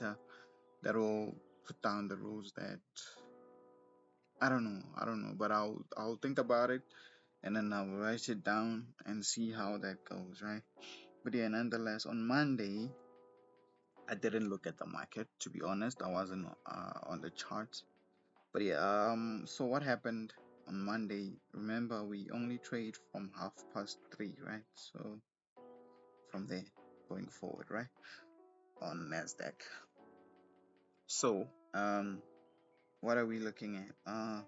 that will put down the rules that I don't know, but I'll think about it and then I'll write it down and see how that goes, right? But yeah, nonetheless, on Monday I didn't look at the market, to be honest. I wasn't on the charts. But yeah, so what happened on Monday? Remember, we only trade from 3:30, right? So from there going forward, right? On Nasdaq. So what are we looking at?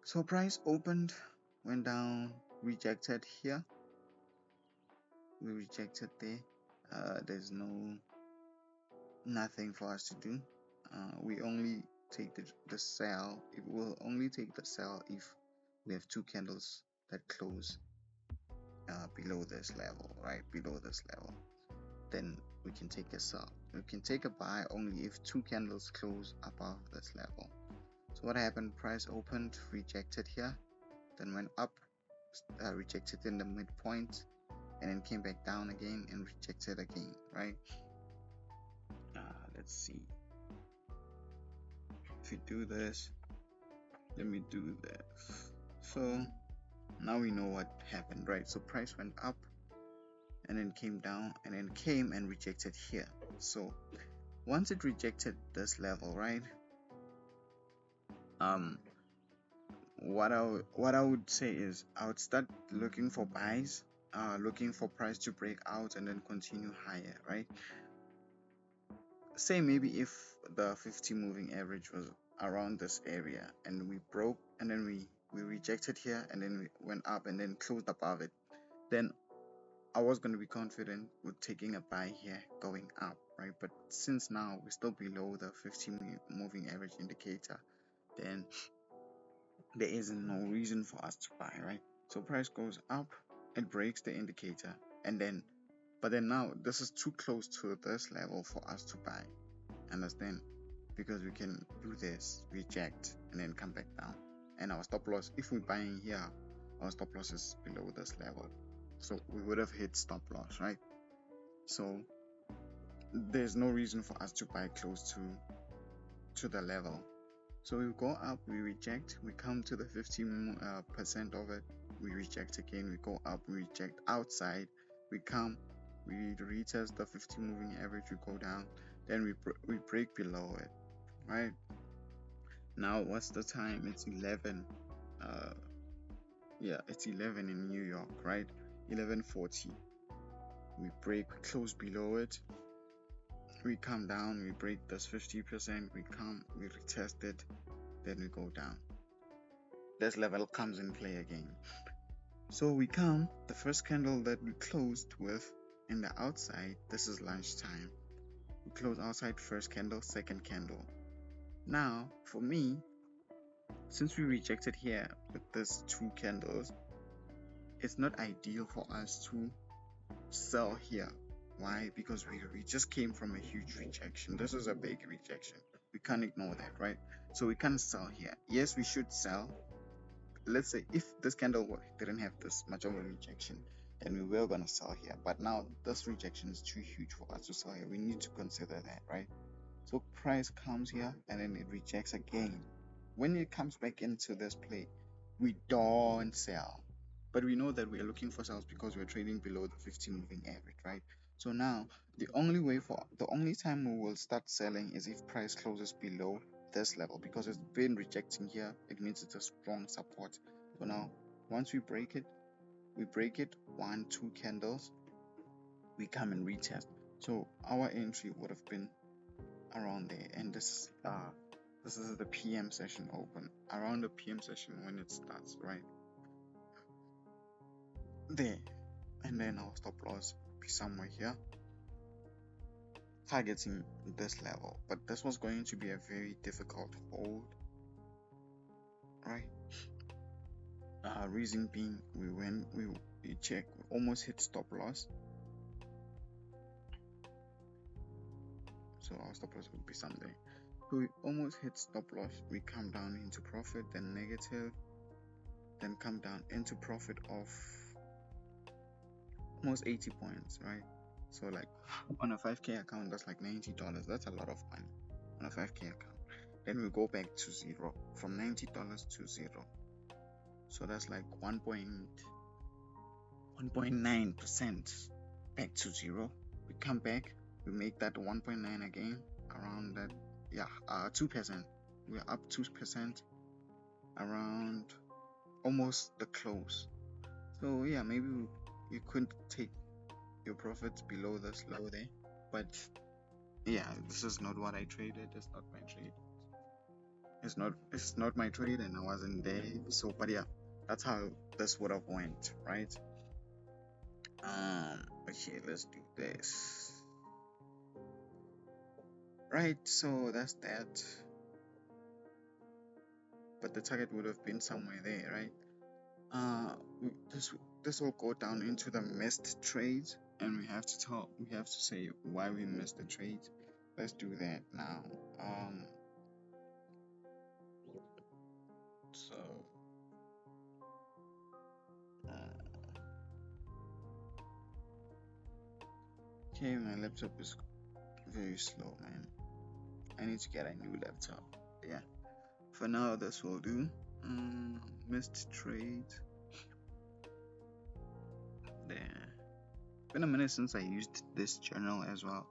So price opened, went down, rejected here. We rejected there. There's nothing for us to do. We only take the sell. It will only take the sell if we have two candles that close below this level, right? Below this level, then we can take a sell. We can take a buy only if two candles close above this level. So what happened? Price opened, rejected here, then went up, rejected in the midpoint, and then came back down again and rejected again, right? Let's see. If we do this, let me do this. So now we know what happened, right? So price went up and then came down and then came and rejected here. So once it rejected this level, right? What I would say is I would start looking for buys, looking for price to break out and then continue higher, right? Say maybe if the 50 moving average was around this area and we broke and then we rejected here and then we went up and then closed above it, then I was going to be confident with taking a buy here going up, right? But since now we're still below the 50 moving average indicator, then there is no reason for us to buy, right? So price goes up, it breaks the indicator, and then but then now this is too close to this level for us to buy, understand? Because we can do this, reject, and then come back down. And our stop loss, if we're buying here, our stop loss is below this level, so we would have hit stop loss, right? So there's no reason for us to buy close to the level. So we go up, we reject, we come to the 15% of it, we reject again, we go up, we reject outside, we come, we retest the 50 moving average, we go down, then we break below it, right? Now what's the time? It's 11. Yeah, it's 11 in New York, right? 11:40. We break, close below it, we come down, we break this 50%, we come, we retest it, then we go down. This level comes in play again. So we come, the first candle that we closed with in the outside, this is lunchtime. We close outside, first candle, second candle. Now, for me, since we rejected here with these two candles, it's not ideal for us to sell here. Why? Because we just came from a huge rejection. This is a big rejection. We can't ignore that, right? So we can't sell here. Yes, we should sell. Let's say if this candle didn't have this much of a rejection, then we were gonna sell here. But now this rejection is too huge for us to sell here. We need to consider that, right? So price comes here and then it rejects again. When it comes back into this play, we don't sell. But we know that we are looking for sales because we're trading below the 50 moving average, right? So now the only time we will start selling is if price closes below this level, because it's been rejecting here. It means it's a strong support. So now once we break it, 1-2 candles, we come and retest. So our entry would have been around there, and this is the PM session open, around the PM session when it starts, right there. And then our stop loss would be somewhere here, targeting this level. But this was going to be a very difficult hold, right? Reason being, we check, we almost hit stop loss. So our stop loss would be something. So we almost hit stop loss. We come down into profit, then negative, then come down into profit of almost 80 points, right? So like on a 5K account, that's like $90. That's a lot of money on a 5K account. Then we go back to zero, from $90 to zero. So that's like 1.9% back to zero. We come back, we make that 1.9 again, around that, 2%. We're up 2%, around almost the close. So yeah, maybe you couldn't take your profits below this low there, but yeah, this is not what I traded. It's not my trade. It's not my trade, and I wasn't there. So, but yeah, that's how this would have went, right? Okay, let's do this. Right, so that's that. But the target would have been somewhere there, right? This will go down into the missed trades, and we have to say why we missed the trade. Let's do that now. So okay, my laptop is very slow, man. I need to get a new laptop. Yeah, for now this will do. Missed trade. There. Been a minute since I used this journal as well.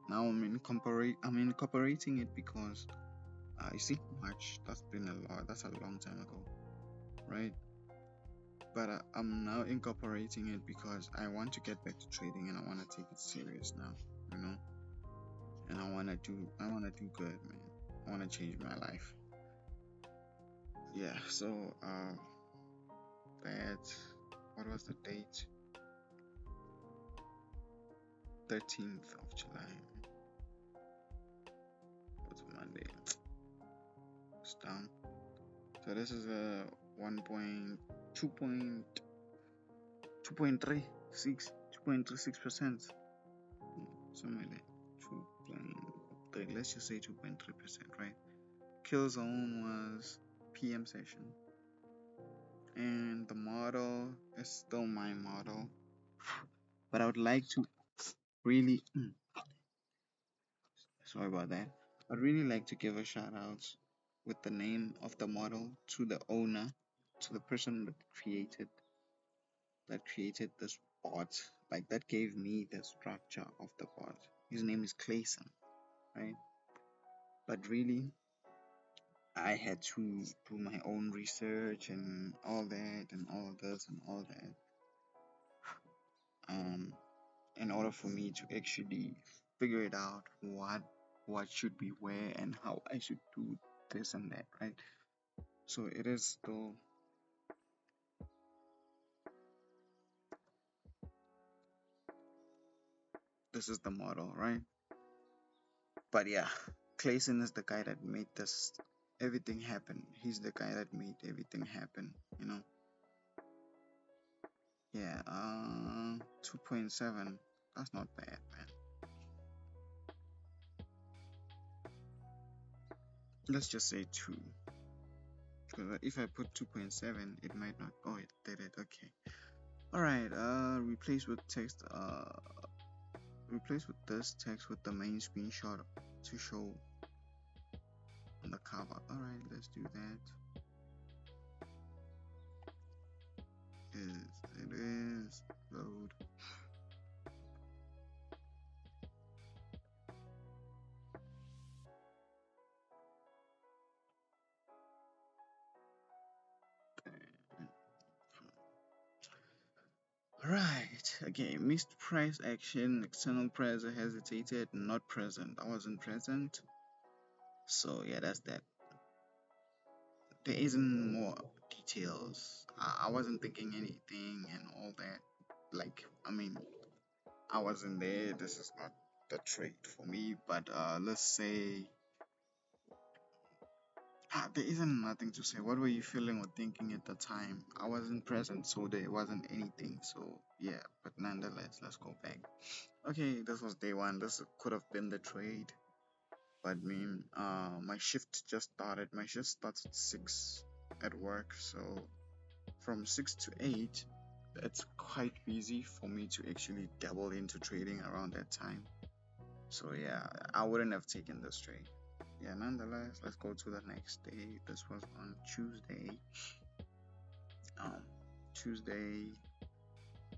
Now I'm incorporating it because you see March. That's been a lot. That's a long time ago, right? But I'm now incorporating it because I want to get back to trading and I want to take it serious now, you know. And I want to do good, man. I want to change my life. Yeah. So that, what was the date? 13th of July. What's Monday? It's down. So this is a 2.36%. Somewhere there. 2.3. Let's just say 2.3%, right? Kill zone was PM session. And the model is still my model. But I would like to really sorry about that. I'd really like to give a shout out with the name of the model to the owner, to the person that created this bot, like that gave me the structure of the bot. His name is Clayson, right? But really, I had to do my own research and all that and all this and all that, in order for me to actually figure it out what should be where and how I should do this and that, right? So it is still this is the model, right? But yeah, Clayson is the guy that made this everything happen. He's the guy that made everything happen, you know. Yeah, 2.7. That's not bad, man. Let's just say 2. Because if I put 2.7, it might not. Oh, it did it. Okay. All right. Replace with text. Replace with this text with the main screenshot to show on the cover. All right. Let's do that. It is load. Right. Okay. Missed price action. External price hesitated. Not present. I wasn't present. So yeah, that's that. There isn't more details. I wasn't thinking anything and all that. Like, I wasn't there. This is not the trade for me. But let's say there isn't nothing to say. What were you feeling or thinking at the time? I wasn't present, so there wasn't anything. So yeah, but nonetheless, let's go back. Okay, this was day one. This could have been the trade, but my shift just started. My shift starts at 6 at work, so from 6 to 8, it's quite busy for me to actually dabble into trading around that time. So yeah, I wouldn't have taken this trade. Yeah, nonetheless, let's go to the next day. This was on Tuesday. Um, Tuesday.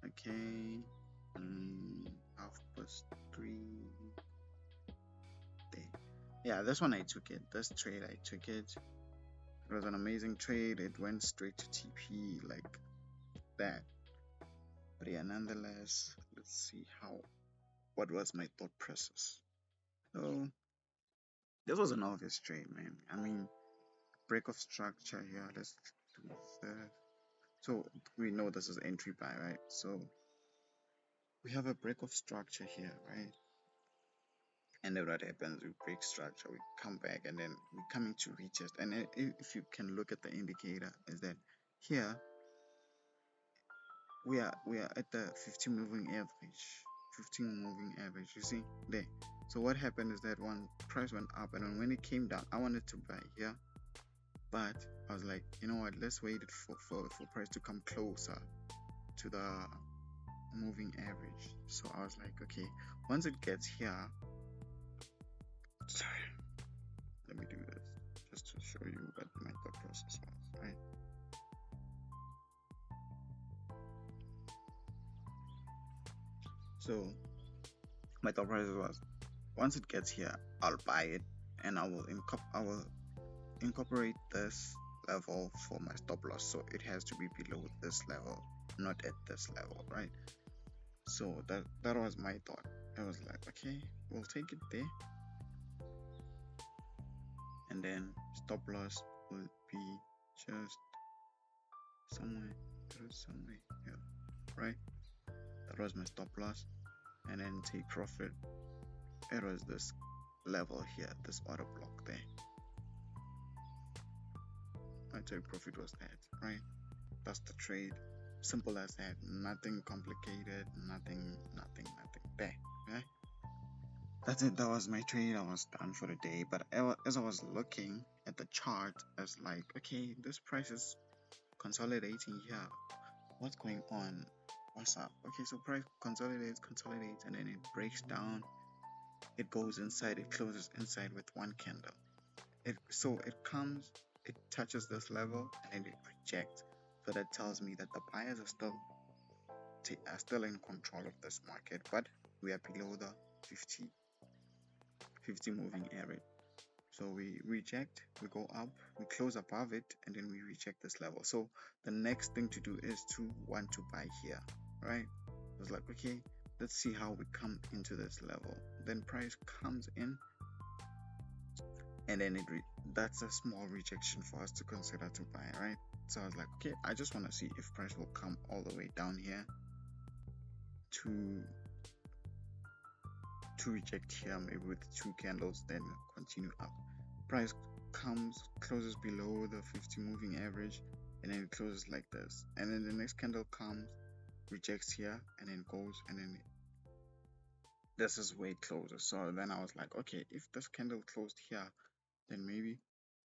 Okay. 3:30. Yeah, this one I took it. This trade I took it. It was an amazing trade. It went straight to TP like that. But yeah, nonetheless, let's see what was my thought process. So this was an obvious trade, man. I mean, break of structure here. Let's do that. So we know this is entry buy, right? So we have a break of structure here, right? And then what happens? We break structure, we come back, and then we're coming to retest. And if you can look at the indicator, is that here we are at the 50 moving average. 15 moving average, you see there. So what happened is that one price went up, and then when it came down, I wanted to buy here, but I was like, you know what, let's wait for price to come closer to the moving average. So I was like, okay, once it gets here, sorry, let me do this just to show you what my thought process was, right? So my thought process was, once it gets here, I'll buy it, and I will incorporate this level for my stop loss. So it has to be below this level, not at this level, right? So that was my thought. I was like, okay, we'll take it there, and then stop loss will be just somewhere here, right? That was my stop loss. And then take profit, it was this level here, this order block there. My take profit was that, right? That's the trade. Simple as that. Nothing complicated, nothing there, right? That's it. That was my trade. I was done for the day. But as I was looking at the chart, I was like, okay, this price is consolidating here. What's going on? What's up? Okay, so price consolidates, and then it breaks down. It goes inside, it closes inside with one candle. It touches this level and then it rejects. So that tells me that the buyers are still in control of this market, but we are below the 50 moving average. So we reject, we go up, we close above it, and then we reject this level. So the next thing to do is to want to buy here, right? I was like, okay, let's see how we come into this level. Then price comes in, and then that's a small rejection for us to consider to buy, right? So I was like, okay, I just want to see if price will come all the way down here to reject here, maybe with 2 candles, then continue up. Price closes below the 50 moving average, and then it closes like this, and then the next candle comes, rejects here, and then goes, and then this is where it closes. So then I was like, okay, if this candle closed here, then maybe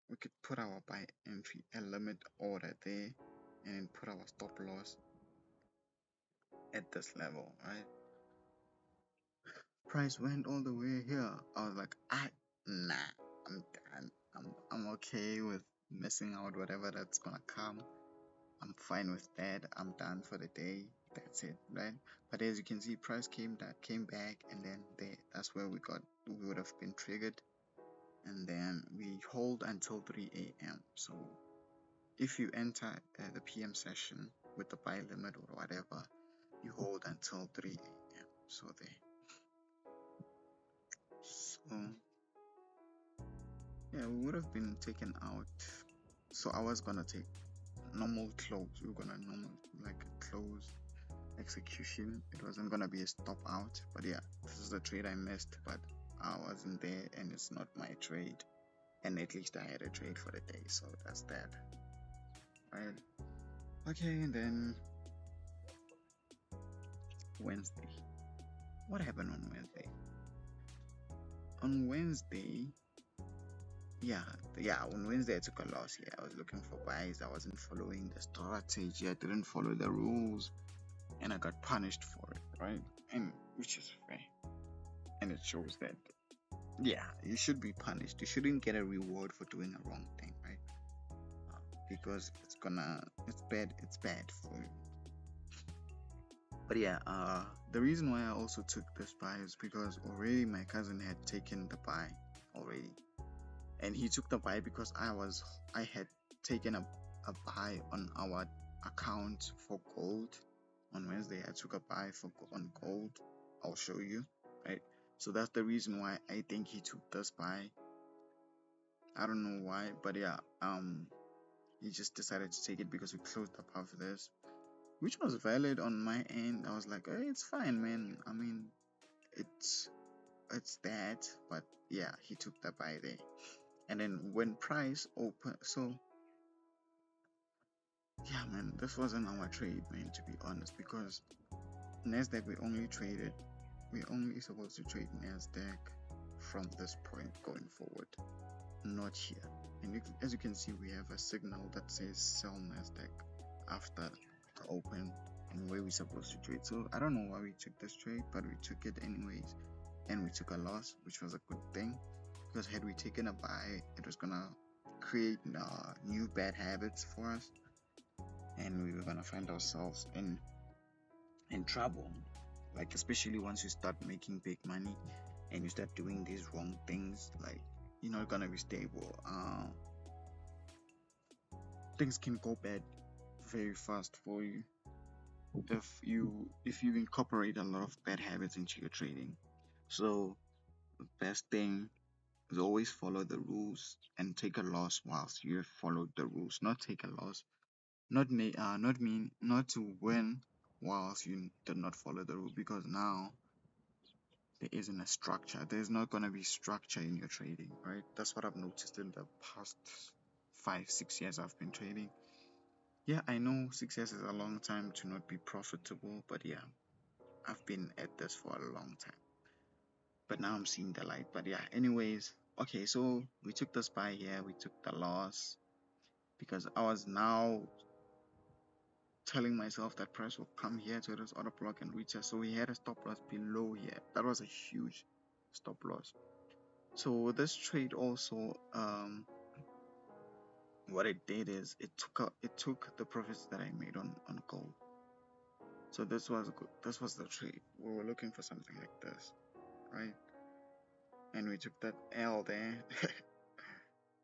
we could put our buy entry and limit order there, and then put our stop loss at this level, right? Price went all the way here. I was like, nah, I'm done. I'm okay with missing out whatever that's gonna come. I'm fine with that. I'm done for the day. That's it, right? But as you can see, price came back, and then that's where we would have been triggered, and then we hold until 3 a.m. So if you enter the PM session with the buy limit or whatever, you hold until 3 a.m. So there. So yeah, we would have been taken out. So I was gonna take normal close. We were gonna like close execution. It wasn't gonna be a stop out. But yeah, this is the trade I missed, but I wasn't there, and it's not my trade. And at least I had a trade for the day, so that's that. Right. Okay, and then Wednesday. What happened on Wednesday? On Wednesday, on Wednesday I took a loss. Yeah, I was looking for buys. I wasn't following the strategy. I didn't follow the rules. and I got punished for it, right? And which is fair, and it shows that yeah, you should be punished. You shouldn't get a reward for doing a wrong thing, right? Because it's bad for you. But yeah, the reason why I also took this buy is because already my cousin had taken the buy already, and he took the buy because I had taken a buy on our account for gold on Wednesday. I took a buy on gold. I'll show you, right? So that's the reason why I think he took this buy. I don't know why, but yeah, he just decided to take it because we closed up after this, which was valid on my end. I was like, hey, it's fine, man. I mean, it's that, but yeah, he took the buy there. And then when price open, so yeah, man, this wasn't our trade, man, to be honest, because Nasdaq we only supposed to trade Nasdaq from this point going forward, not here. And as you can see, we have a signal that says sell Nasdaq after the open and where we're supposed to trade. So I don't know why we took this trade, but we took it anyways, and we took a loss, which was a good thing, because had we taken a buy, it was gonna create new bad habits for us, and we were gonna find ourselves in trouble. Like, especially once you start making big money and you start doing these wrong things, like, you're not gonna be stable. Things can go bad very fast for you if you incorporate a lot of bad habits into your trading. So the best thing is always follow the rules and take a loss whilst you have followed the rules. Not take a loss, not to win whilst you did not follow the rule, because now there isn't a structure. There's not gonna be structure in your trading, right? That's what I've noticed in the past 5-6 years I've been trading. Yeah, I know 6 years is a long time to not be profitable, but yeah, I've been at this for a long time. But now I'm seeing the light. But yeah, anyways, okay, so we took this buy here, we took the loss because I was now telling myself that price will come here to this order block and reach us. So we had a stop loss below here. That was a huge stop loss. So this trade also, what it did is it took the profits that I made on gold. So this was the trade. We were looking for something like this, right? And we took that L there.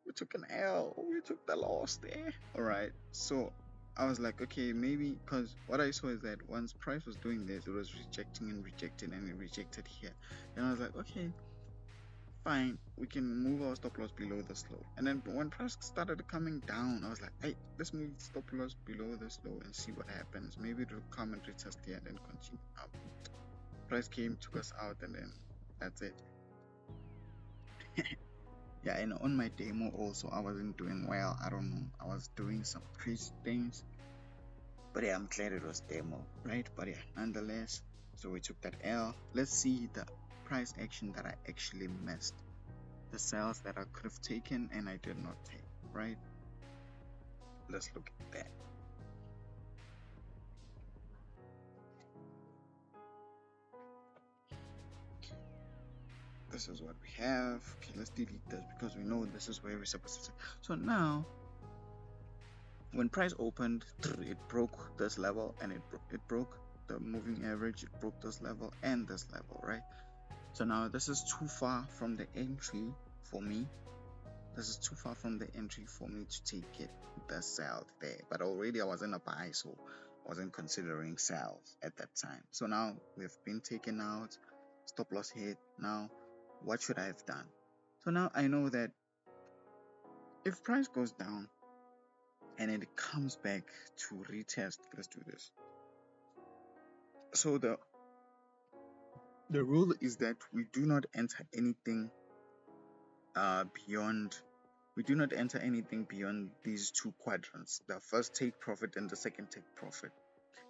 We took an L. We took the loss there. All right. So I was like, okay, maybe, because what I saw is that once price was doing this, it was rejecting and rejecting, and it rejected here. And I was like, okay, fine, we can move our stop loss below this low. And then when price started coming down, I was like, hey, let's move stop loss below this low and see what happens. Maybe it will come and retest here and then continue up. Price came, took us out, and then that's it. Yeah, and on my demo also, I wasn't doing well. I don't know, I was doing some crazy things, but yeah, I'm glad it was demo, right? But yeah, nonetheless, so we took that L. Let's see the price action that I actually missed, the sales that I could have taken and I did not take, right? Let's look at that. This is what we have. Okay, let's delete this because we know this is where we're supposed to. So now, when price opened, it broke this level and it broke the moving average. It broke this level and this level, right? So now this is too far from the entry for me. This is too far from the entry for me to take it, the sell there. But already I was in a buy, so I wasn't considering sales at that time. So now we've been taken out, stop loss hit. Now, what should I have done? So now I know that if price goes down and it comes back to retest, let's do this. So the rule is that we do not enter anything beyond these two quadrants, the first take profit and the second take profit.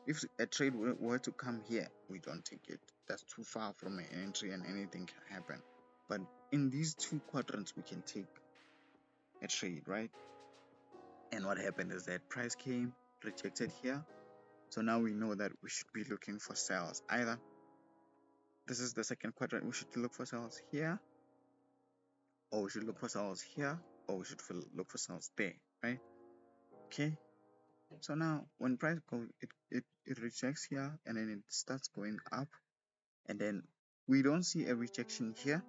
If a trade were to come here, we don't take it. That's too far from an entry and anything can happen. But in these two quadrants, we can take a trade, right? And what happened is that price came, rejected here, So now we know that we should be looking for sales. Either this is the second quadrant, we should look for sales here, or we should look for sales here, or we should look for sales there, right? Okay. So now when price goes, it rejects here, and then it starts going up, and then we don't see a rejection here.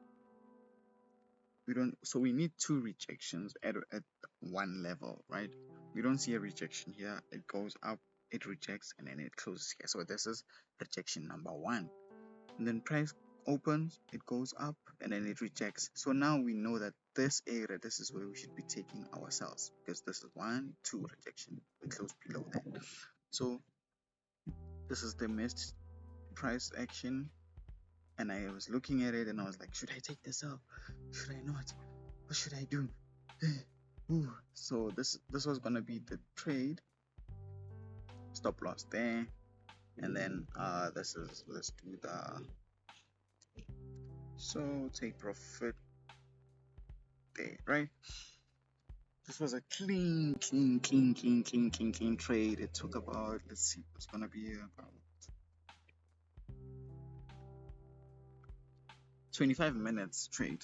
So we need two rejections at one level, right? We don't see a rejection here. It goes up, it rejects, and then it closes here. So this is rejection number one. And then price opens, it goes up, and then it rejects. So now we know that this area, this is where we should be taking our sales, because this is 1, 2 rejection. We close below that. So this is the missed price action, and I was looking at it and I was like, should I take this out? Should I not? What should I do? So this was gonna be the trade. Stop loss there, and then let's do the, so take profit there, right? This was a clean trade. It took about, let's see, it's gonna be about 25 minutes trade.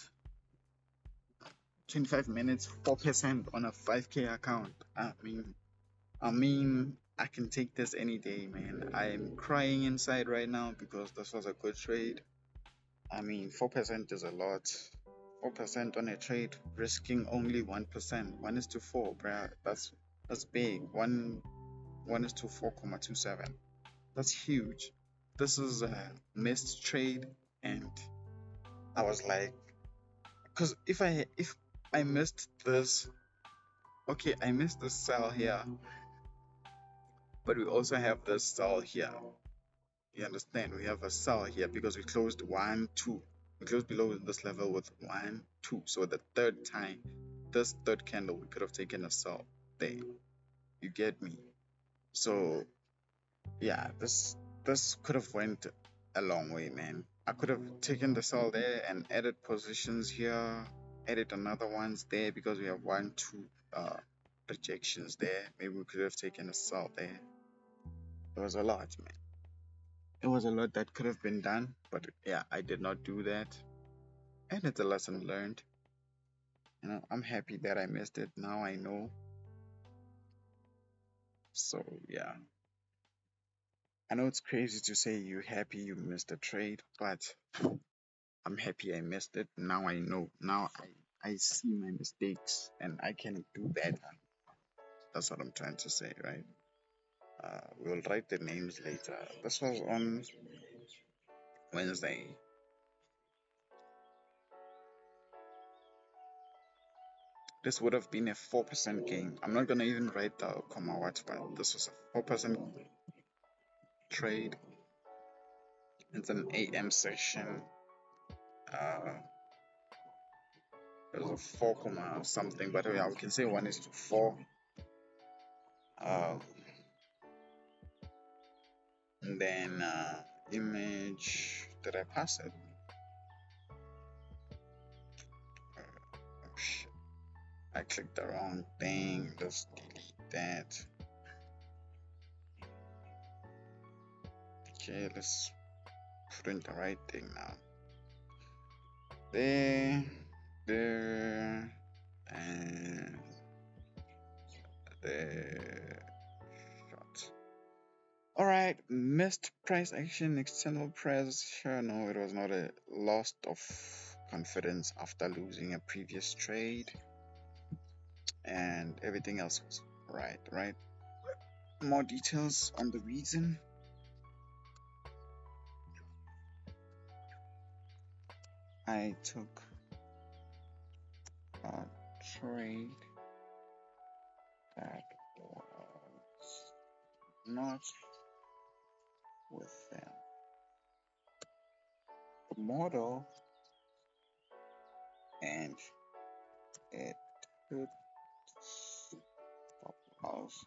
25 minutes, 4% on a 5K account. I mean, I can take this any day, man. I'm crying inside right now because this was a good trade. I mean, 4% is a lot. 4% on a trade, risking only 1%. 1:4, bruh. That's big. 1:4.27. That's huge. This is a missed trade, and I was like, because if I missed this, okay, I missed the sell here, but we also have this sell here. You understand? We have a sell here because we closed 1, 2. We closed below this level with 1, 2. So the third time, this third candle, we could have taken a sell there. You get me? So yeah, this could have went a long way, man. I could have taken the sell there and added positions here, added another ones there, because we have 1, 2 rejections there. Maybe we could have taken a sell there. It was a lot, man. It was a lot that could have been done, but yeah, I did not do that, and it's a lesson learned. You know, I'm happy that I missed it. Now I know. So yeah, I know it's crazy to say you're happy you missed a trade, but I'm happy I missed it. Now I know. Now I see my mistakes and I can do better. That's what I'm trying to say, right? We'll write the names later. This was on Wednesday. This would have been a 4% gain. I'm not gonna even write the comma what, but this was a 4% trade. It's an AM session. It was a 4 comma something, but yeah, we can say 1:4. And then image, did I pass it? Oh shit, I clicked the wrong thing. Let's delete that. Okay, let's put in the right thing now. There, and there. Shot. Alright, missed price action, external pressure. No, it was not a loss of confidence after losing a previous trade, and everything else was right. More details on the reason. I took a trade that was not within the model, and it hit stop loss.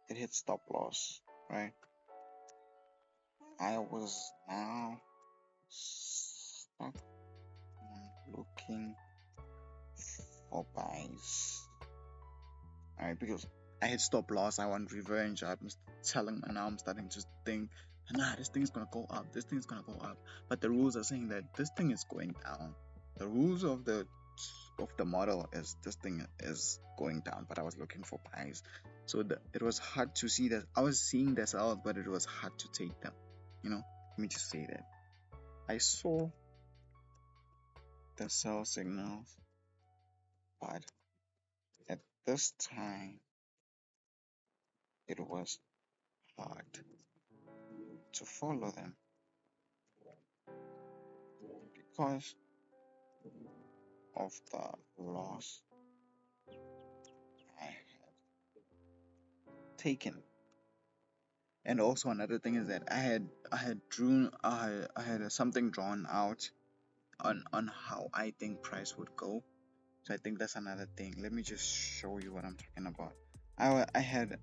It hit stop loss, right? I was now stuck looking for buys. Alright, because I had stop loss. I want revenge. I'm telling, and now I'm starting to think, nah, this thing is gonna go up. This thing is gonna go up. But the rules are saying that this thing is going down. The rules of the model is this thing is going down. But I was looking for buys, so it was hard to see that. I was seeing the sells, but it was hard to take them. Let me just say that I saw the sell signals, but at this time it was hard to follow them because of the loss I had taken. And also another thing is that I had something drawn out on how I think price would go. So I think that's another thing. Let me just show you what I'm talking about. I had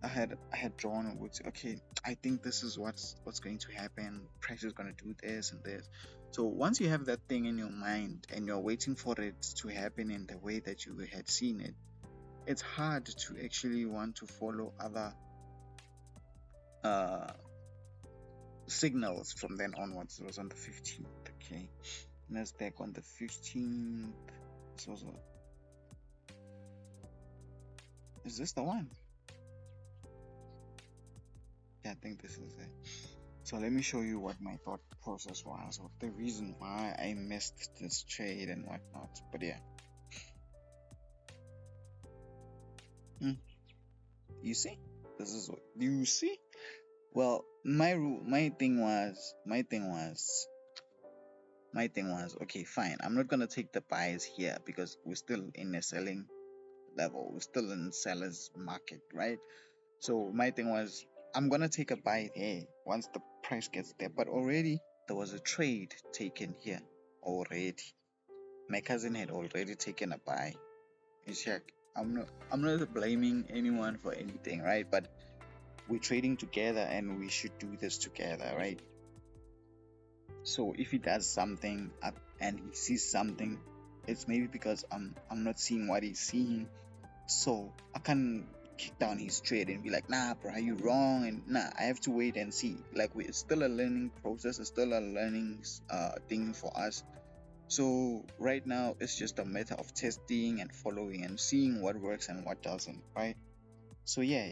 drawn with, okay, I think this is what's going to happen. Price is gonna do this and this. So once you have that thing in your mind and you're waiting for it to happen in the way that you had seen it, it's hard to actually want to follow other signals from then onwards. It was on the 15th, okay. Nasdaq on the 15th. So is this the one? Yeah, I think this is it. So let me show you what my thought process was, or the reason why I missed this trade and whatnot. But yeah, you see, this is what you see. Well, my thing was, okay, fine. I'm not gonna take the buys here because we're still in a selling level. We're still in seller's market, right? So my thing was, I'm gonna take a buy there once the price gets there. But already there was a trade taken here already. My cousin had already taken a buy. You check. I'm not blaming anyone for anything, right? But we're trading together and we should do this together, right? So if he does something and he sees something, it's maybe because I'm not seeing what he's seeing. So I can't kick down his trade and be like, nah, bro, you wrong, and nah, I have to wait and see. Like, it's still a learning process, it's still a learning thing for us. So right now it's just a matter of testing and following and seeing what works and what doesn't, right? So yeah,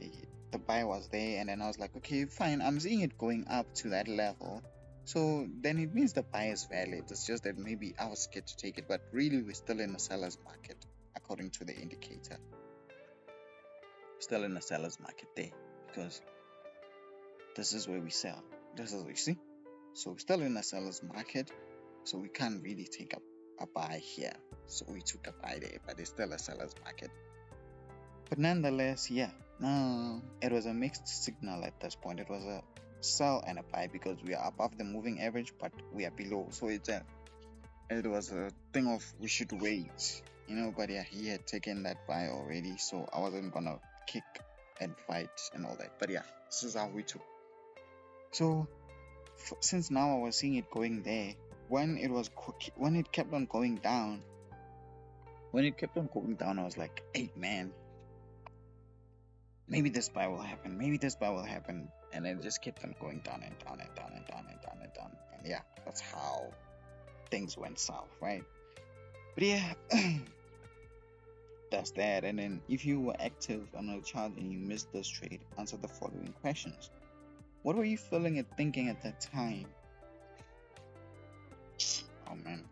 the buy was there, and then I was like, okay, fine, I'm seeing it going up to that level, so then it means the buy is valid. It's just that maybe I was scared to take it, but really we're still in a seller's market according to the indicator. Still in a seller's market there, because this is where we sell. This is what you see. So we're still in a seller's market, so we can't really take a buy here. So we took a buy there, but it's still a seller's market. But nonetheless, yeah, it was a mixed signal at this point. It was a sell and a buy because we are above the moving average, but we are below. So it was a thing of we should wait, But yeah, he had taken that buy already, so I wasn't gonna kick and fight and all that. But yeah, this is how we took. So since now I was seeing it going there, when it kept on going down, I was like, hey man, maybe this buy will happen, and it just kept on going down and down and down and down and down and down, and yeah, that's how things went south, right? But yeah, that's that. And then if you were active on a chart and you missed this trade, answer the following questions. What were you feeling and thinking at that time? Oh man,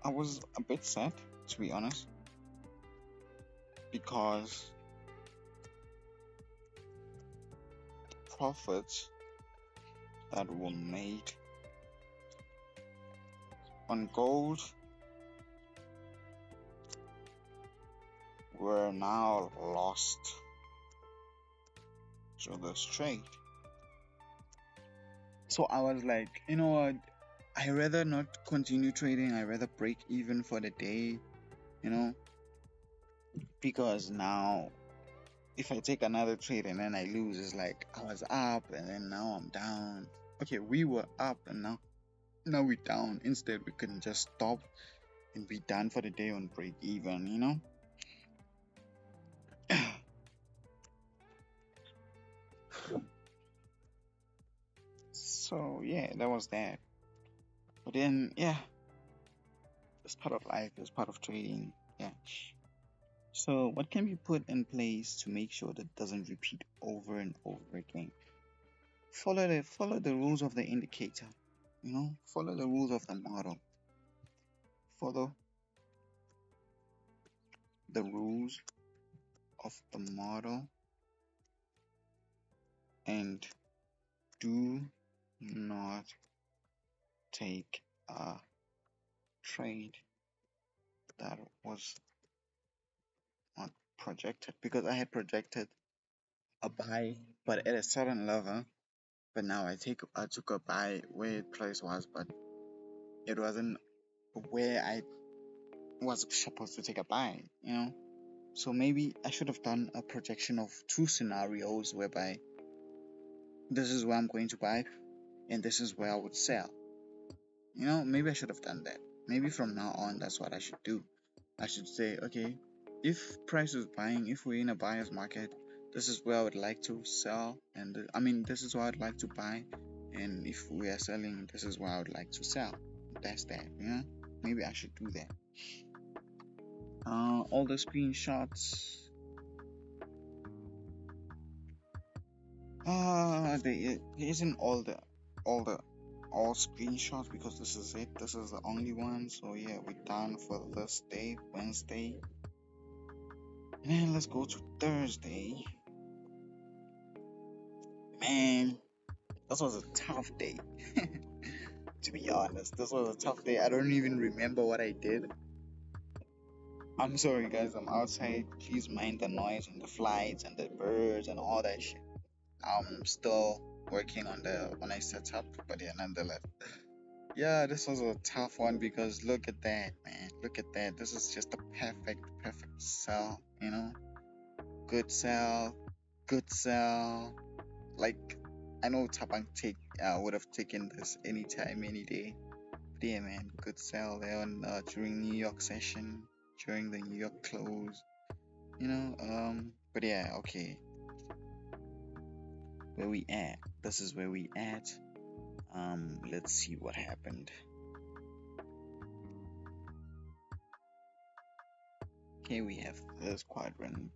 I was a bit sad, to be honest, because the profits that were made on gold were now lost to this trade. So I was like, you know what, I rather not continue trading. I rather break even for the day, because now if I take another trade and then I lose, it's like I was up and then now I'm down. Okay, we were up and now we're down. Instead, we can just stop and be done for the day on break even, you know. So yeah, that was that. But then yeah, it's part of life, it's part of trading. Yeah. So what can be put in place to make sure that doesn't repeat over and over again? Follow the rules of the indicator, you know, follow the rules of the model, follow the rules of the model, and do not take a trade that was not projected, because I had projected a buy but at a certain level, but now I took a buy where price was, but it wasn't where I was supposed to take a buy, you know. So maybe I should have done a projection of two scenarios whereby this is where I'm going to buy and this is where I would sell. You know, maybe I should have done that. Maybe from now on, that's what I should do. I should say, okay, if price is buying, if we're in a buyer's market, this is where I would like to sell, and this is where I'd like to buy, and if we are selling, this is where I would like to sell. That's that, you know. Maybe I should do that. All the screenshots. There isn't all screenshots, because this is it. This is the only one. So yeah, we're done for this day, Wednesday. And then let's go to Thursday. Man, this was a tough day. To be honest, this was a tough day. I don't even remember what I did. I'm sorry, guys. I'm outside. Please mind the noise and the flights and the birds and all that shit. I'm still working on my setup, but yeah, nonetheless. Yeah, this was a tough one, because look at that, man. Look at that. This is just a perfect sell, you know? Good sell, good sell. Like, I know Tabang would have taken this anytime, any day. But yeah, man, good sell there during New York session, during the New York close, you know? But yeah, okay. Where we at? This is where we at. Let's see what happened. Okay, we have this quadrant,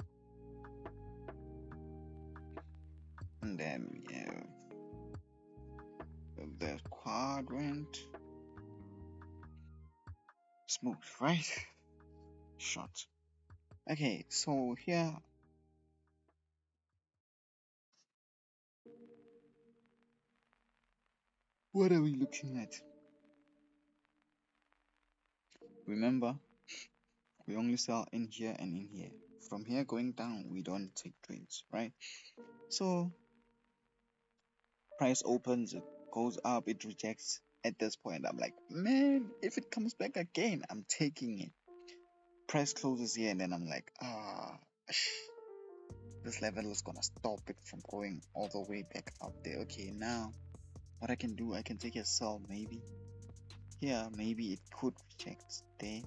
and then we have the quadrant. Smooth, right? Short. Okay, so here, what are we looking at? Remember, we only sell in here and in here. From here going down, we don't take trades, right? So price opens, it goes up, it rejects. At this point, I'm like, man, if it comes back again, I'm taking it. Price closes here, and then I'm like, this level is gonna stop it from going all the way back up there. Okay, now what I can do, I can take a sell maybe. Yeah, maybe it could reject there.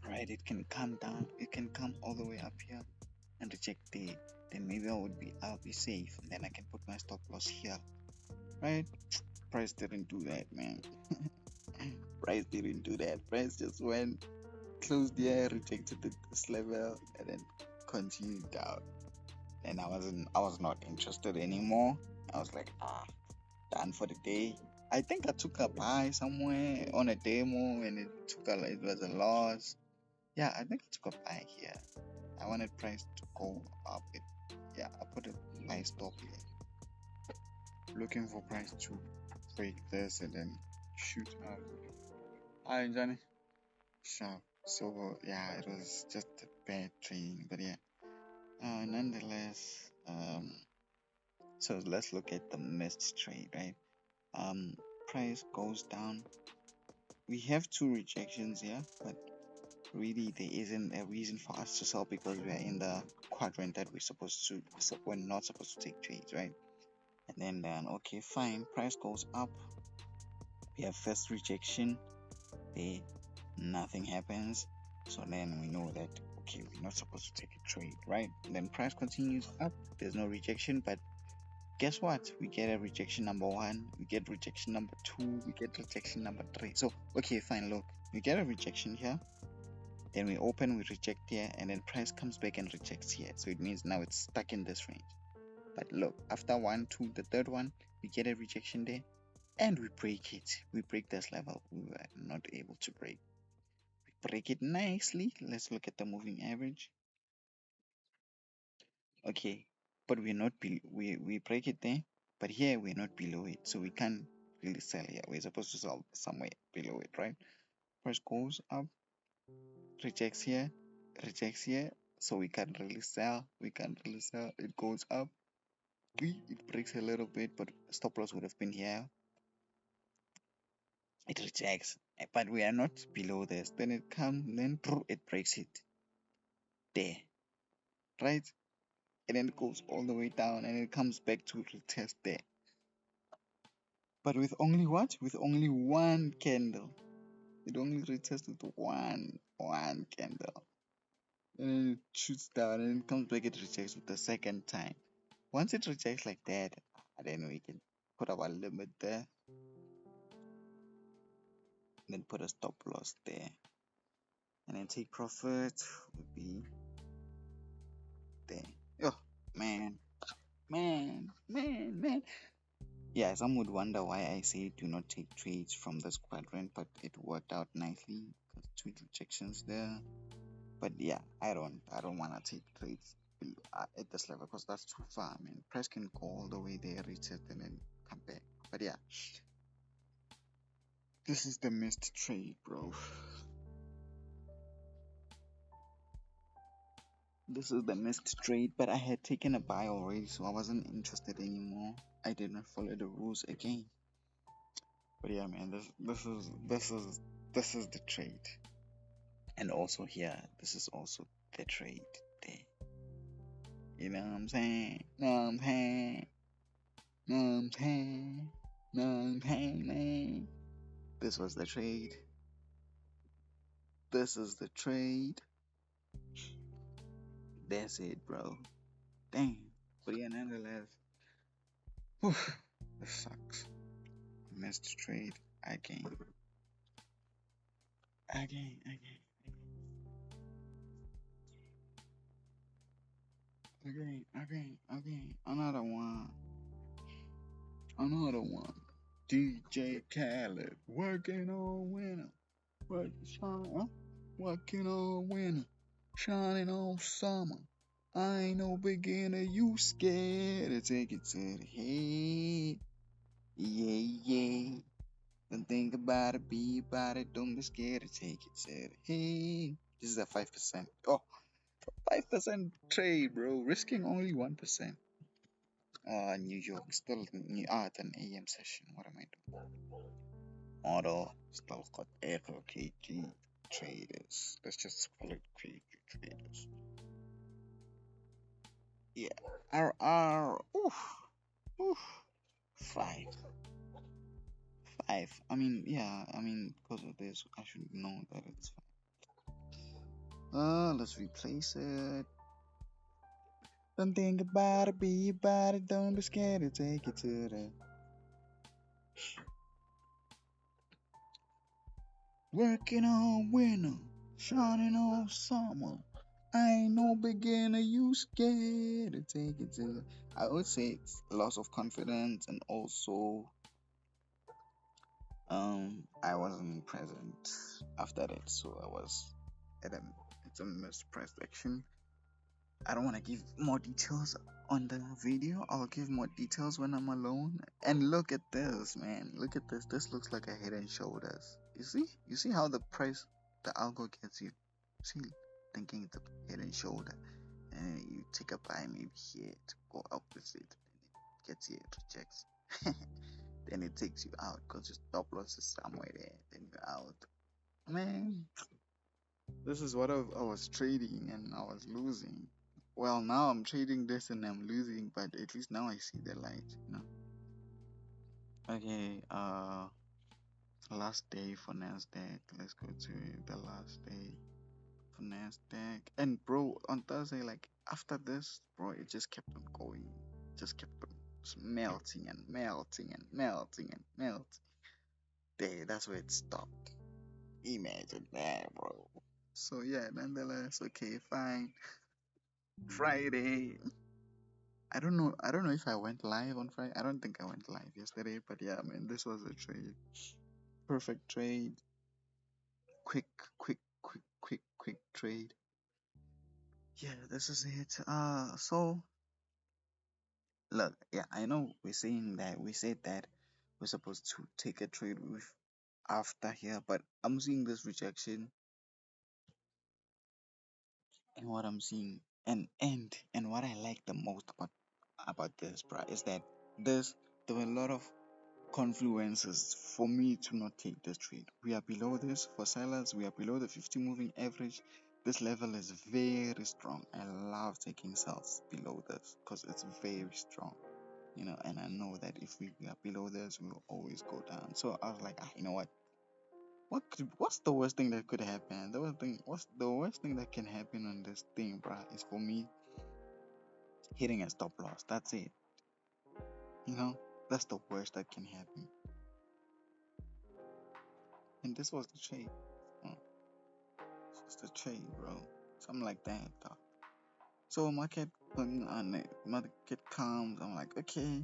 Right, it can come down, it can come all the way up here and reject there. Then maybe I'll be safe, and then I can put my stop loss here. Right? Price didn't do that, man. Price didn't do that. Price just went, closed there, rejected this level, and then continued down. And I was not interested anymore. I was like, done for the day. I think I took a buy somewhere on a demo, and it was a loss. Yeah, I think I took a buy here. I wanted price to go up. Yeah, I put a buy stop here. Looking for price to break this and then shoot out. Hi, Johnny. Sharp. So yeah, it was just a bad trading, but yeah. Nonetheless, so let's look at the missed trade, right? Price goes down. We have two rejections here, but really there isn't a reason for us to sell, because we are in the quadrant that we're not supposed to take trades, right? And then okay, fine, price goes up, we have first rejection there, nothing happens. So then we know that, okay, we're not supposed to take a trade, right? And then price continues up, there's no rejection, but guess what? We get a rejection number 1, we get rejection number 2, we get rejection number 3. So okay, fine, look, we get a rejection here, then we open, we reject here, and then price comes back and rejects here. So it means now it's stuck in this range. But look, after 1, 2, the third one, we get a rejection there, and we break it. We break this level we were not able to break. We break it nicely. Let's look at the moving average. Okay, but we're not we break it there, but here we're not below it, so we can't really sell here. We're supposed to sell somewhere below it, right? Price goes up, rejects here, so we can't really sell. It goes up, it breaks a little bit, but stop loss would have been here. It rejects, but we are not below this. Then it comes, then it breaks it there, right? And then it goes all the way down, and it comes back to retest there. But with only what? With only one candle. It only retested one candle. And then it shoots down and it comes back, it rejects with the second time. Once it rejects like that, then we can put our limit there. Then put a stop loss there. And then take profit would be there. Oh man. Yeah, some would wonder why I say do not take trades from this quadrant, but it worked out nicely because 2 rejections there. But yeah, I don't want to take trades at this level because that's too far. I mean, price can go all the way there, reset, and then come back. But yeah, this is the missed trade, bro. This is the missed trade, but I had taken a buy already, so I wasn't interested anymore. I did not follow the rules again. But yeah, man, this is the trade. And also here, this is also the trade there. You know what I'm saying? Man. This was the trade. This is the trade. That's it, bro. Damn. But yeah, nonetheless, whew, this sucks. Missed trade again. Again. Another one. DJ Khaled working on winner. Working on winner. Shining on summer. I ain't no beginner, you scared to take it to the head. Yeah. Don't think about it, be about it. Don't be scared to take it to the head. This is a 5%. Oh, 5% trade, bro. Risking only 1%. New York, still at an AM session. What am I doing? Auto, still got Echo KG traders. Let's just call it KG traders. Yeah, RR. Oof. 5. I mean, yeah, because of this, I should know that it's 5. Let's replace it. Don't think about it, be about it. Don't be scared to take it to the working on winter, shining on summer. I ain't no beginner, you scared to take it to the. I would say it's loss of confidence, and also I wasn't present after that, so I was it's a mispressed action. I don't want to give more details on the video. I'll give more details when I'm alone. And look at this, man. Look at this. This looks like a head and shoulders. You see how the price, the algo gets you. See, thinking it's a head and shoulder, and you take a buy maybe here to go up with it, and it gets here, it rejects. Then it takes you out because your stop loss is somewhere there. Then you're out. Man, this is what I was trading and I was losing. Well, now I'm trading this and I'm losing, but at least now I see the light, you know. Okay, Last day for Nasdaq. Let's go to the last day for Nasdaq. And bro, on Thursday, like after this, bro, it just kept on going, just kept on melting and melting and melting and melting. There, that's where it stopped. Imagine that, bro. So yeah, nonetheless, okay, fine. Friday. I don't know if I went live on Friday. I don't think I went live yesterday, but yeah, man, this was a trade. Perfect trade. Quick, quick trade. Yeah, this is it. So look, yeah, I know we said that we're supposed to take a trade with after here, but I'm seeing this rejection and what I'm seeing and what I like the most about this, bro, is that this there were a lot of confluences for me to not take this trade. We are below this for sellers, we are below the 50 moving average. This level is very strong. I love taking sells below this because it's very strong, and I know that if we are below this, we will always go down. So I was like, you know what? What's the worst thing that could happen? What's the worst thing that can happen on this thing, bruh, is for me hitting a stop loss. That's it. That's the worst that can happen. And this was the trade. Mm, This was the trade, bro. Something like that, dog. So market comes. I'm like, okay,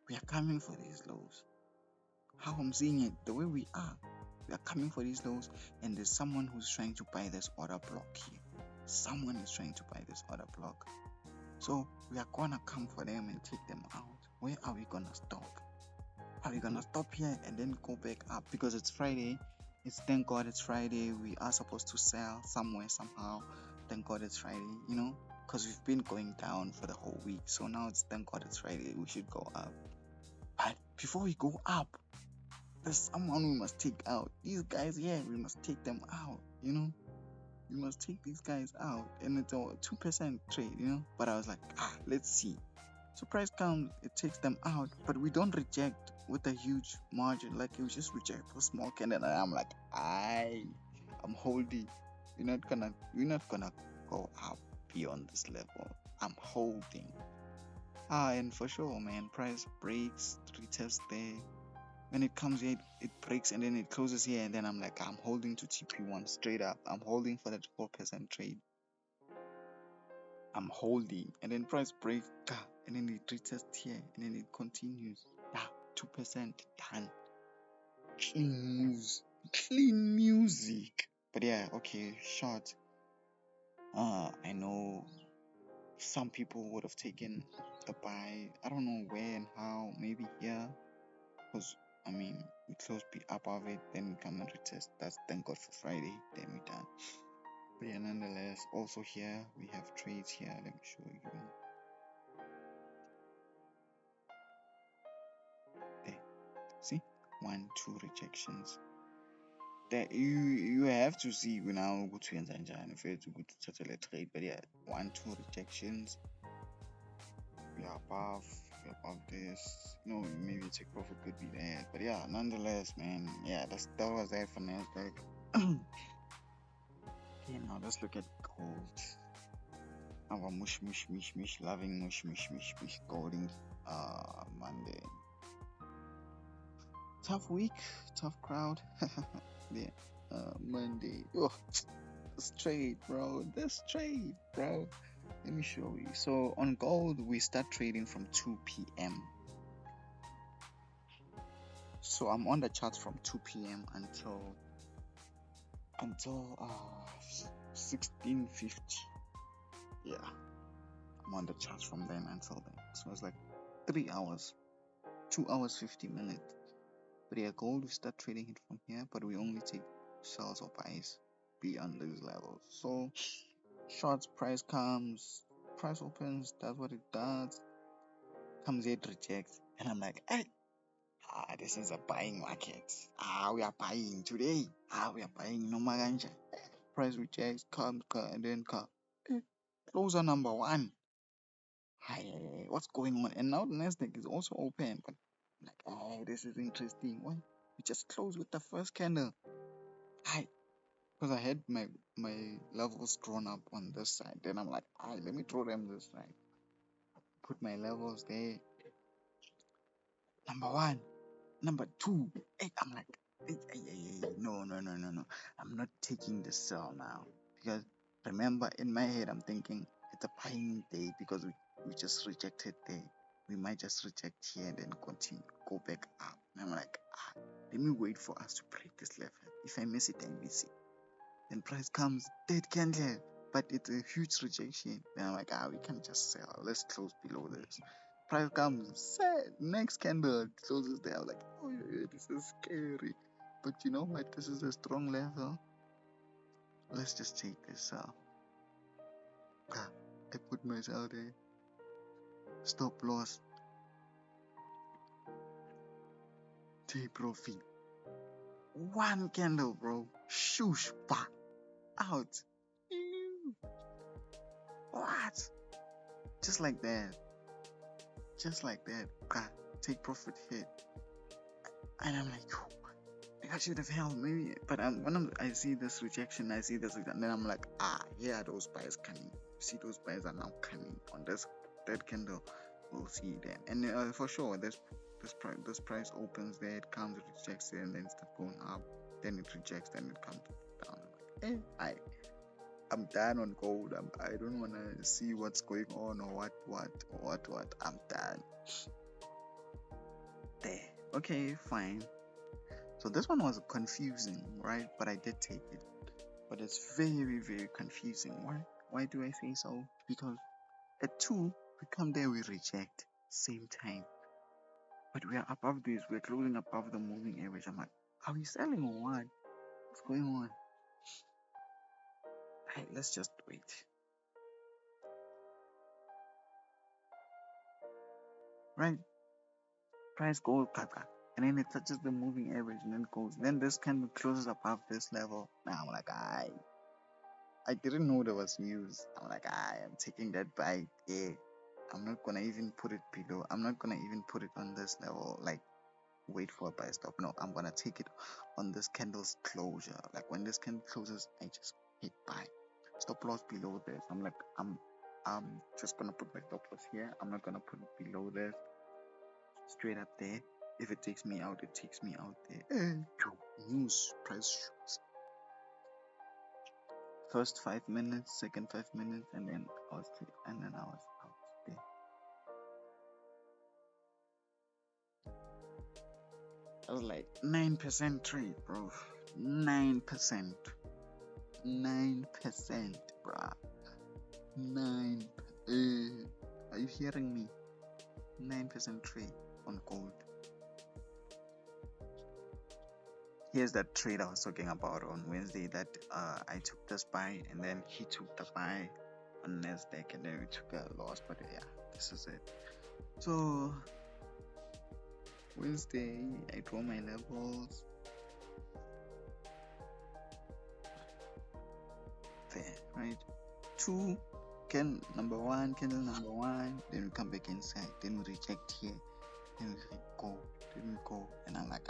we are coming for these lows. How I'm seeing it, the way we are coming for these lows, and there's someone who's trying to buy this order block here. Someone is trying to buy this order block. So we are gonna come for them and take them out. Where are we gonna stop? Are we gonna stop here and then go back up? Because it's Friday. Thank God it's Friday. We are supposed to sell somewhere somehow. Thank God it's Friday, because we've been going down for the whole week. So now it's thank God it's Friday. We should go up. But before we go up, there's someone we must take out. These guys here, we must take them out, We must take these guys out. And it's a 2% trade, But I was like, let's see. So price comes, it takes them out, but we don't reject with a huge margin. Like you just reject for small candle. And I'm like, I'm holding. We're not gonna go up beyond this level. I'm holding. And for sure, man, price breaks, retest there. When it comes here, it breaks and then it closes here, and then I'm like, I'm holding to TP1 straight up. I'm holding for that 4% trade. I'm holding, and then price break, and then it retests here, and then it continues. 2% done. Clean music. But yeah, okay, short. I know some people would have taken the buy. I don't know where and how. Maybe here, because we close above it, then we come and retest. That's thank God for Friday. Then we done. But yeah, nonetheless, also here we have trades here. Let me show you. There, see, 1, 2 rejections. That you have to see now go to Nzanjani for to go to total trade. But yeah, 1, 2 rejections. We are above this. Maybe take profit could be there. But yeah, nonetheless, man. Yeah, that was that for Nasdaq. Okay, now let's look at gold. Our mush loving mush golding Monday. Tough week, tough crowd. Yeah. Monday. Oh, this trade, bro. Let me show you. So on gold, we start trading from 2 p.m. So I'm on the chart from 2 p.m. until 16:50. Yeah, I'm on the chart from then until then. So it's like 3 hours, 2 hours 50 minutes. But yeah, gold we start trading it from here, but we only take sells or buys beyond these levels. So shorts, price opens, does what it does, comes here, rejects, and I'm like, hey, this is a buying market. We are buying today. We are buying no maganja. Price rejects, comes, and then closer number 1. What's going on? And now the Nasdaq is also open, but I'm like, this is interesting. Why? We just closed with the first candle. Because I had my levels drawn up on this side. Then I'm like, let me draw them this side. Put my levels there. Number one, number two. I'm like, no. I'm not taking the sell now. Because remember, in my head, I'm thinking it's a buying day because we just rejected there. We might just reject here and then continue, go back up. And I'm like, let me wait for us to break this level. If I miss it, I miss it. Then price comes, dead candle, but it's a huge rejection. Then I'm like, we can't just sell. Let's close below this. Price comes, next candle closes there. I'm like, oh yeah, this is scary. But you know what? This is a strong level. Let's just take this out. I put myself there. Stop loss. Take profit. One candle, bro. Shoosh, back out. What? Just like that. Take profit hit. And I'm like, I should have held maybe. But when I see this rejection, and then I'm like, here are those buyers coming. See, those buyers are now coming on this third candle. We'll see then. And for sure, this price opens there, it comes, it rejects it, and then starts going up. Then it rejects, then it comes down. I'm done on gold. I don't want to see what's going on or what. I'm done. There. Okay, fine. So this one was confusing, right? But I did take it. But it's very, very confusing. Why do I say so? Because at 2, we come there, we reject. Same time. But we are above this. We're closing above the moving average. I'm like, are we selling or what? What's going on? Hey, let's just wait. Right? Price goes and then it touches the moving average and then goes. Then this candle closes above this level. Now I'm like, I didn't know there was news. I'm like, I'm taking that buy. Yeah. I'm not gonna even put it below. I'm not gonna even put it on this level. Like, wait for a buy stop. No, I'm gonna take it on this candle's closure. Like when this candle closes, I just hit buy. Stop loss below this. I'm like, I'm just gonna put my stop loss here. I'm not gonna put it below this. Straight up there. If it takes me out, it takes me out there. News, price shoots. First 5 minutes, second 5 minutes, and then I was out there. I was like 9% trade, bro. 9%, bruh. 9. Are you hearing me? 9% trade on gold. Here's that trade I was talking about on Wednesday that I took this buy and then he took the buy on NASDAQ and then we took a loss. But yeah, this is it. So Wednesday I draw my levels there, right? 2 number one, candle number 1, then we come back inside, then we reject here, then we go, and I'm like,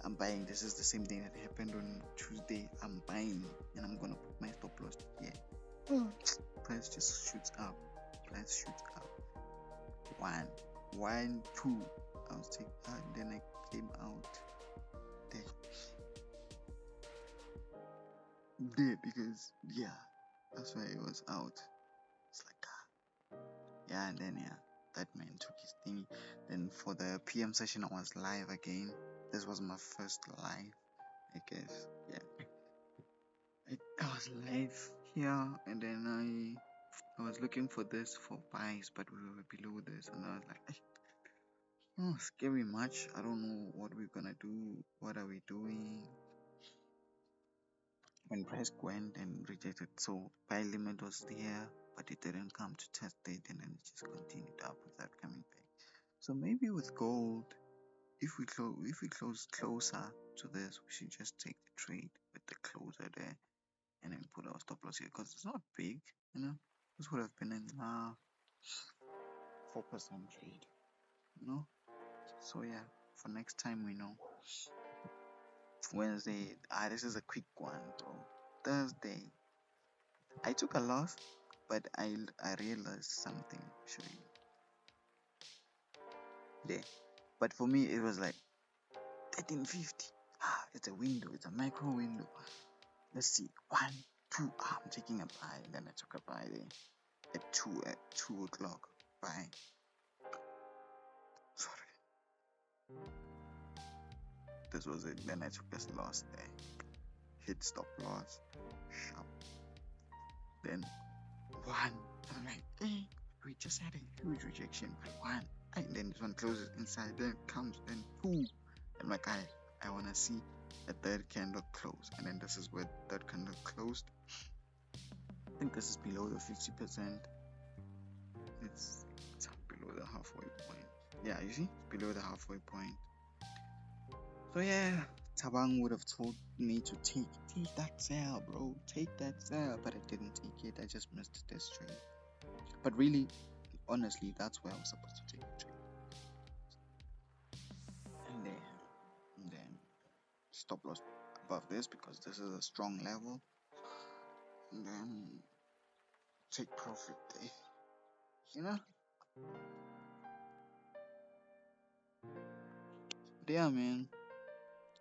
I'm buying. This is the same thing that happened on Tuesday. I'm buying and I'm gonna put my stop loss here. Price just shoots up. One, 2. I was taking that, then I came out there because that's why it was out. It's like and then that man took his thingy. Then for the PM session I was live again. This was my first live, I guess. I was live here and then I was looking for this for buys, but we were below this and I was like, scary much. I don't know what we're gonna do. What are we doing? When price went and rejected, so buy limit was there, but it didn't come to test it and then it just continued up without coming back. So maybe with gold, if we close closer to this, we should just take the trade with the closer there and then put our stop loss here because it's not big, this would have been an 4% trade, so yeah, for next time we know. Wednesday, this is a quick one, bro. Thursday, I took a loss, but I realized something. Show you there. But for me, it was like 1350. It's a window. It's a micro window. Let's see. 1, 2. I'm taking a buy. Then I took a buy there at 2 o'clock. Buy. Sorry. This was it. Then I took this loss there. Hit stop loss. Sharp. Then 1. I'm like, hey, we just had a huge rejection by 1. And then this one closes inside. Then comes. Then 2. I'm like, I want to see a third candle close. And then this is where third candle closed. I think this is below the 50%. It's below the halfway point. Yeah, you see? It's below the halfway point. So yeah, Tabang would have told me to take that sell, bro. Take that sell. But I didn't take it. I just missed this trade. But really, honestly, that's where I was supposed to take the trade. And then stop loss above this because this is a strong level. And then take profit there. You know? Yeah, man.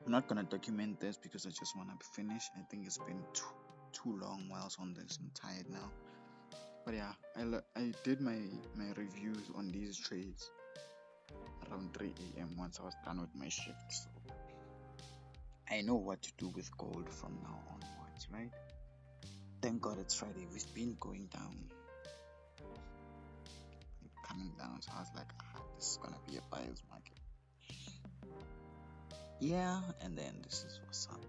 I'm not gonna document this because I just wanna finish. I think it's been too long whilst on this. I'm tired now. But yeah, I did my reviews on these trades around 3 a.m. once I was done with my shift. So I know what to do with gold from now onwards, right? Thank God it's Friday. We've been going down, coming down. So I was like, this is gonna be a buyer's market. Yeah, and then this is what's up.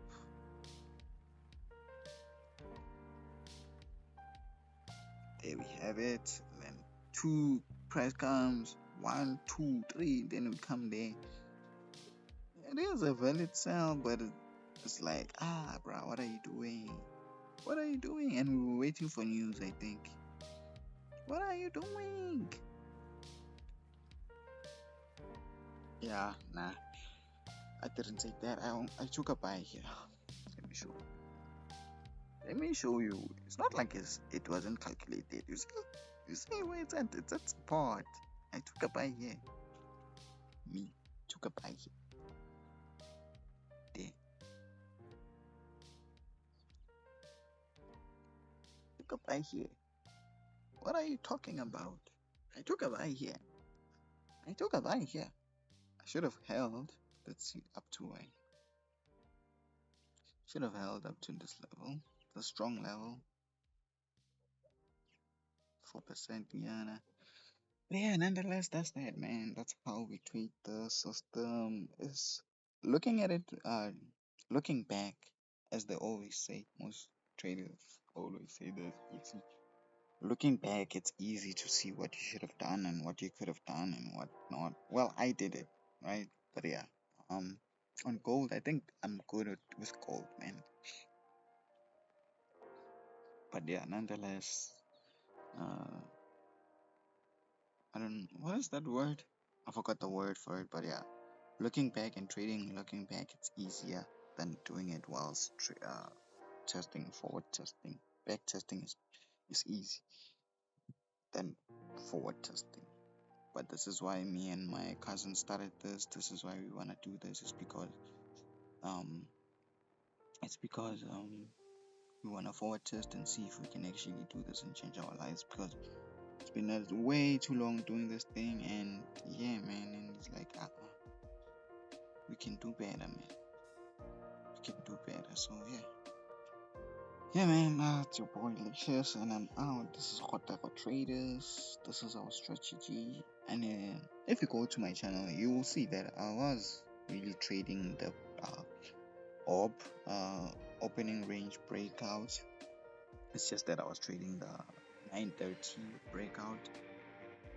There we have it. Then 2 price comes, 1, 2, 3. Then we come there. It is a valid sell, but it's like, bro, what are you doing? What are you doing? And we were waiting for news, I think. What are you doing? Yeah, nah. I didn't take that. I took a buy here. Let me show you. It's not like it wasn't calculated. You see where it's at? It's at support. I took a buy here. Me took a buy here. There. Took a buy here. What are you talking about? I took a buy here. I took a buy here. I should have held. Let's see up to where. Should have held up to this level. The strong level. 4% Yana. Yeah, nonetheless, that's that, man. That's how we treat the system. Is looking at it, looking back, as they always say, most traders always say this. Looking back, it's easy to see what you should have done and what you could have done and what not. Well, I did it, right? But yeah, on gold, I think I'm good with gold, man. But yeah, nonetheless, I don't. What is that word? I forgot the word for it. But yeah, looking back and trading, looking back, it's easier than doing it whilst testing, forward testing. Back testing is easy than forward testing. But this is why me and my cousin started this. This is why we wanna do this. Um, it's because we wanna forward test and see if we can actually do this and change our lives. Because it's been way too long doing this thing, and yeah, man, and it's like we can do better, man. We can do better. So yeah, man. It's your boy Licious, and I'm out. This is Hot for Traders. This is our strategy. And if you go to my channel, you will see that I was really trading the opening range breakout. It's just that I was trading the 930 breakout.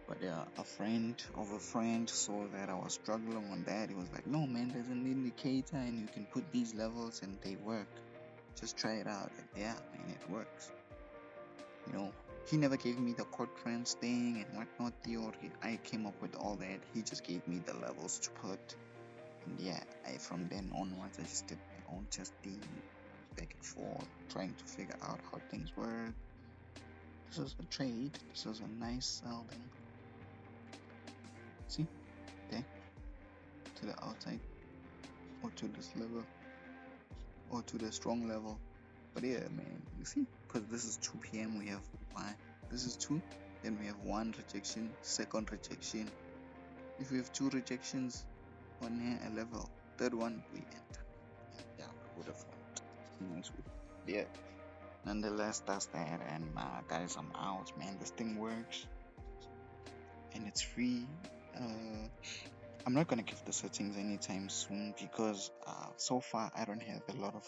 But a friend of a friend saw that I was struggling on that. He was like, no, man, there's an indicator and you can put these levels and they work. Just try it out. And yeah, man, it works. You know, he never gave me the quadrants thing and whatnot theory. I came up with all that. He just gave me the levels to put. And yeah, from then onwards I just did my own testing, back and forth, trying to figure out how things work. This is a trade. This is a nice selling. See, there to the outside, or to this level, or to the strong level. But yeah, man, you see, because this is 2 p.m. we have one. This is 2, then we have 1 rejection, second rejection. If we have 2 rejections on here, a level, third one we enter. Yeah, we would have won. Nice. Yeah. Nonetheless, that's that. And guys, I'm out, man. This thing works, and it's free. I'm not gonna give the settings anytime soon because so far I don't have a lot of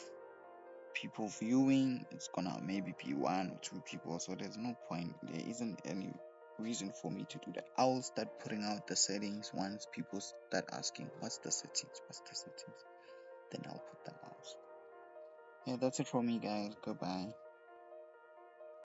people viewing. It's gonna maybe be 1 or 2 people, so there's no point. There isn't any reason for me to do that. I'll start putting out the settings once people start asking what's the settings, then I'll put them out. Yeah, that's it for me, guys. Goodbye.